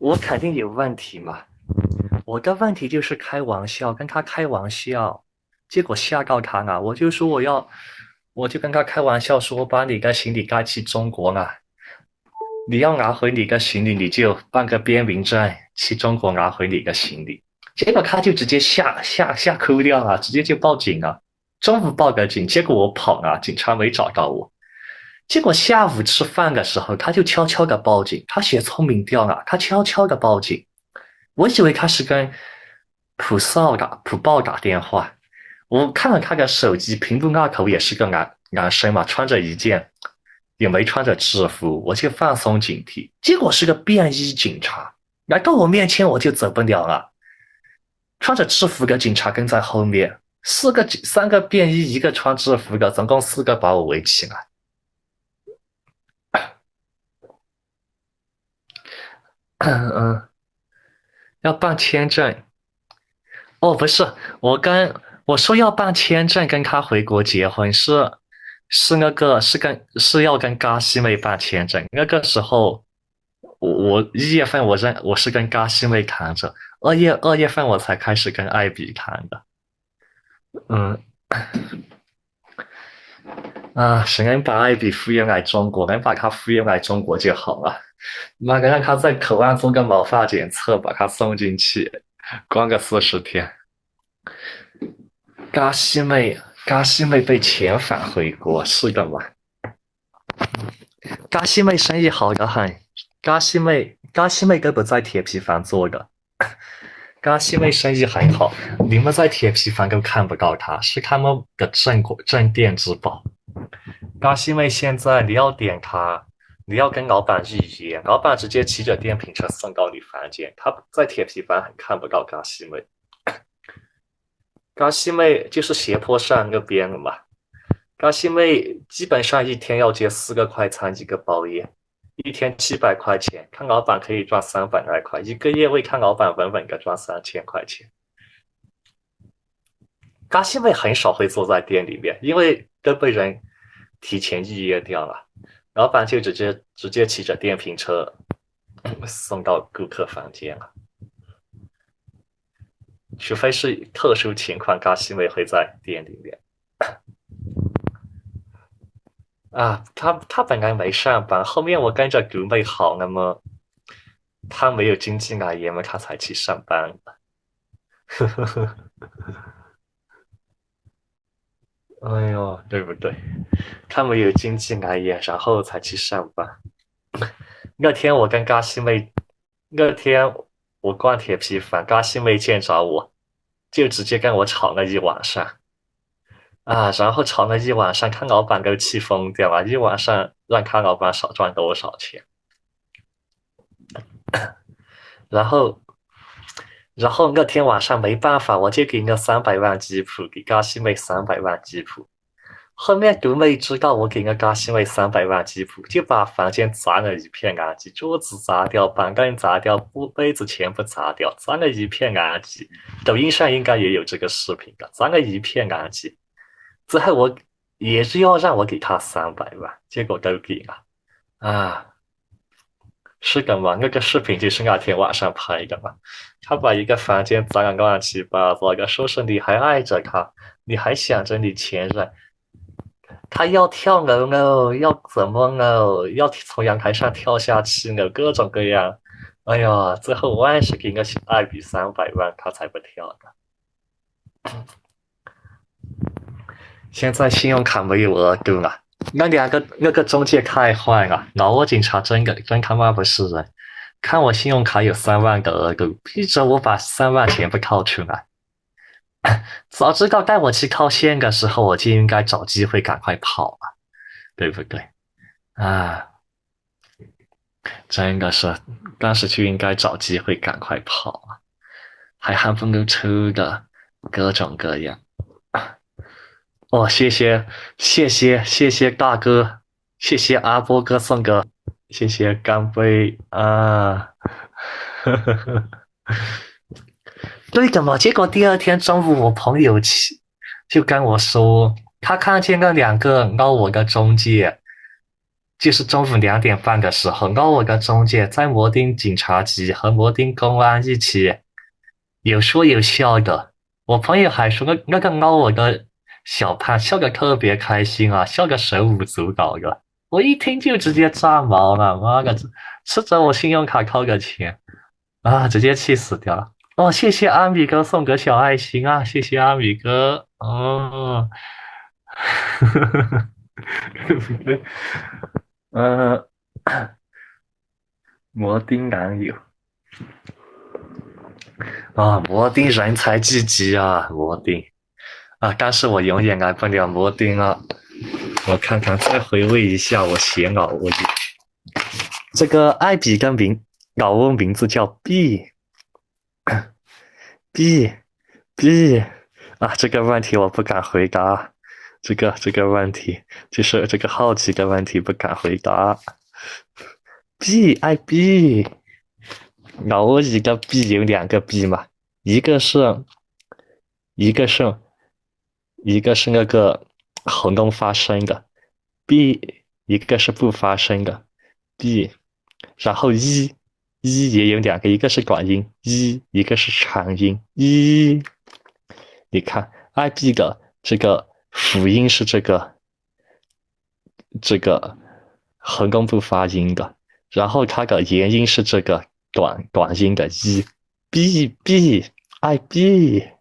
我肯定有问题嘛。我的问题就是开玩笑，跟他开玩笑，结果吓到他了。我就说我就跟他开玩笑说，我把你的行李带去中国了，你要拿回你的行李，你就办个边民证去中国拿回你的行李。结果他就直接吓哭掉了，直接就报警了。中午报的警，结果我跑了，警察没找到我。结果下午吃饭的时候，他就悄悄的报警，他学聪明掉了，他悄悄的报警。我以为他是跟普报打电话，我看了他的手机，屏幕那头也是个男生嘛，穿着一件，也没穿着制服，我就放松警惕。结果是个便衣警察来到我面前，我就走不了了。穿着制服的警察跟在后面，三个便衣，一个穿制服的，总共4个把我围起来。嗯，要办签证。哦，不是，我说要办签证跟他回国结婚，是要跟嘎西妹办签证。那个时候，我1月份我是跟嘎西妹谈着，二月份我才开始跟艾比谈的。嗯谁能把艾比敷衍来中国，能把他敷衍来中国就好了。妈的，让他在口岸做个毛发检测，把他送进去，关个40天。嘎西妹，嘎西妹被遣返回国，是的嘛？嘎西妹生意好得很，嘎西妹都不在铁皮房做的，嘎西妹生意很好，你们在铁皮房都看不到她，是他们的镇店之宝。嘎西妹现在你要点她，你要跟老板预约，老板直接骑着电瓶车送到你房间，他在铁皮房很看不到嘎西妹。嘎西妹就是斜坡上那边的嘛。嘎西妹基本上一天要接4个快餐1个包夜，一天700块钱，看老板可以赚300来块，一个月会看老板稳稳的赚3000块钱。嘎西妹很少会坐在店里面，因为都被人提前预约掉了，老板就直接骑着电瓶车送到顾客房间了。除非是特殊情况，嘎西妹会在店里面。他本来没上班，后面我跟着读妹好，那么他没有经济来源嘛，他才去上班。哎呦，对不对？他没有经济来源，然后才去上班。那天我跟嘎西妹，那天我逛铁皮房，嘎西妹见着我，就直接跟我吵了一晚上。然后吵了一晚上，看老板都气疯掉了，一晚上让看老板少赚多少钱。然后，然后那天晚上没办法，我就给了300万吉普，给嘎西妹300万吉普。后面独妹知道我给了嘎西妹300万吉普，就把房间砸了一片垃圾，桌子砸掉，板凳砸掉，杯子全部砸掉，砸了一片垃圾。抖音上应该也有这个视频的，砸了一片垃圾。之后我也是要让我给他300万，结果都给了。啊，是的嘛？那个视频就是那天晚上拍的嘛。他把一个房间砸得乱七八糟的，说是你还爱着他，你还想着你前任，他要跳楼了，要怎么了？要从阳台上跳下去了，各种各样。哎呀，最后我还是给个艾比300万，他才不跳的。现在信用卡没有额度了，那个中介太坏了，老挝警察真他妈不是人，看我信用卡有3万的额度，逼着我把3万全部掏出来。早知道带我去套现的时候，我就应该找机会赶快跑了，对不对？啊，真的是，当时就应该找机会赶快跑啊，还还不能抽的，各种各样。哦，谢谢大哥，谢谢阿波哥送的，谢谢干杯啊！对的嘛，结果第二天中午，我朋友就跟我说，他看见那2个捞我的中介，就是中午2点半的时候，我跟中介在摩丁警察局和摩丁公安一起有说有笑的。我朋友还说我的小潘笑得特别开心啊，笑得手舞足蹈的。我一听就直接炸毛了，妈的，吃着我信用卡扣的钱啊，直接气死掉了。哦，谢谢阿米哥送个小爱心啊，谢谢阿米哥。哦，呃，摩丁男友啊，摩丁人才济济啊，摩丁啊，但是我永远来不了摩丁了。我看看，再回味一下我写老挝这个艾比的老挝名字叫 B B 啊，这个问题我不敢回答。这个问题就是这个好奇的问题，不敢回答。B 老挝一个 B 有2个 B 嘛，一个是一个是一个是那个喉咙发声的 B，一个是不发声的 B，然后也有2个，一个是短音一个是长音你看 IB 的这个辅音是这个喉咙不发音的，然后它的延音是这个短音的B IB。